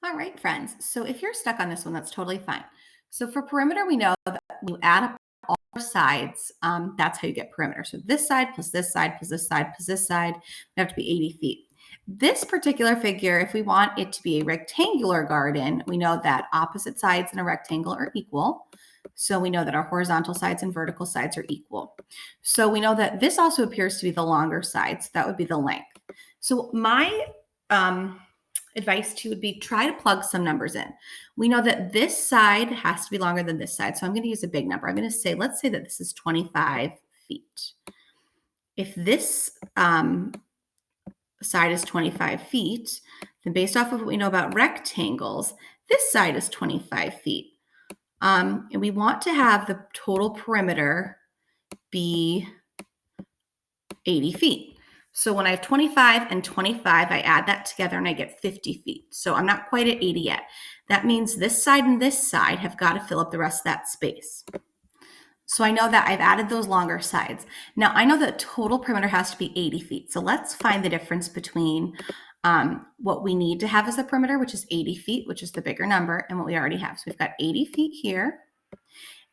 All right, friends. So if you're stuck on this one, that's totally fine. So for perimeter, we know that when you add up all four sides, that's how you get perimeter. So this side plus this side plus this side plus this side, we have to be 80 feet. This particular figure, if we want it to be a rectangular garden, we know that opposite sides in a rectangle are equal. So we know that our horizontal sides and vertical sides are equal. So we know that this also appears to be the longer side. So that would be the length. So my advice to you would be try to plug some numbers in. We know that this side has to be longer than this side. So I'm going to use a big number. I'm going to say, let's say that this is 25 feet. If this side is 25 feet, then based off of what we know about rectangles, this side is 25 feet. And we want to have the total perimeter be 80 feet. So when I have 25 and 25, I add that together and I get 50 feet. So I'm not quite at 80 yet. That means this side and this side have got to fill up the rest of that space. So I know that I've added those longer sides. Now I know that total perimeter has to be 80 feet. So let's find the difference between what we need to have as a perimeter, which is 80 feet, which is the bigger number, and what we already have. So we've got 80 feet here,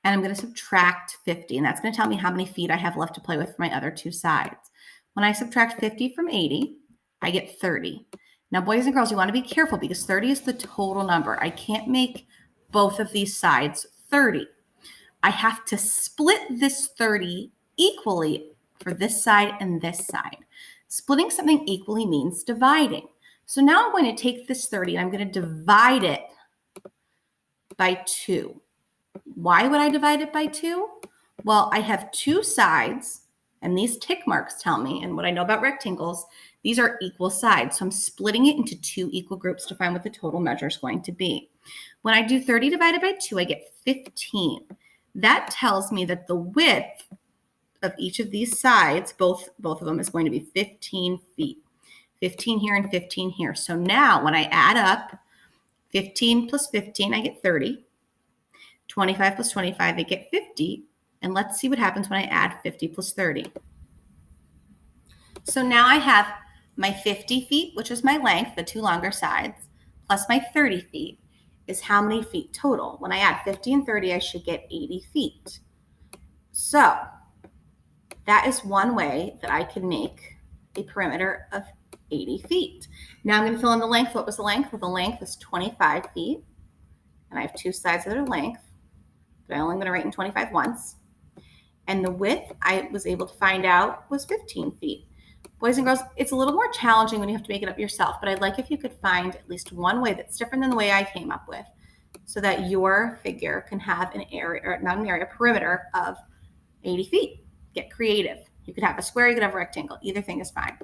and I'm going to subtract 50, and that's going to tell me how many feet I have left to play with for my other two sides. When I subtract 50 from 80, I get 30. Now, boys and girls, you want to be careful because 30 is the total number. I can't make both of these sides 30. I have to split this 30 equally for this side and this side. Splitting something equally means dividing. So now I'm going to take this 30 and I'm going to divide it by 2. Why would I divide it by 2? Well, I have two sides, and these tick marks tell me, and what I know about rectangles, these are equal sides. So I'm splitting it into two equal groups to find what the total measure is going to be. When I do 30 divided by 2, I get 15. That tells me that the width of each of these sides, both of them, is going to be 15 feet. 15 here and 15 here. So now when I add up 15 plus 15, I get 30. 25 plus 25, I get 50. And let's see what happens when I add 50 plus 30. So now I have my 50 feet, which is my length, the two longer sides, plus my 30 feet is how many feet total. When I add 50 and 30, I should get 80 feet. So that is one way that I can make a perimeter of 80 feet. Now I'm going to fill in the length. What was the length? Well, the length is 25 feet. And I have two sides that are length, but I'm only going to write in 25 once. And the width I was able to find out was 15 feet. Boys and girls, it's a little more challenging when you have to make it up yourself, but I'd like if you could find at least one way that's different than the way I came up with so that your figure can have an area, or not an area, a perimeter of 80 feet. Get creative. You could have a square, you could have a rectangle. Either thing is fine.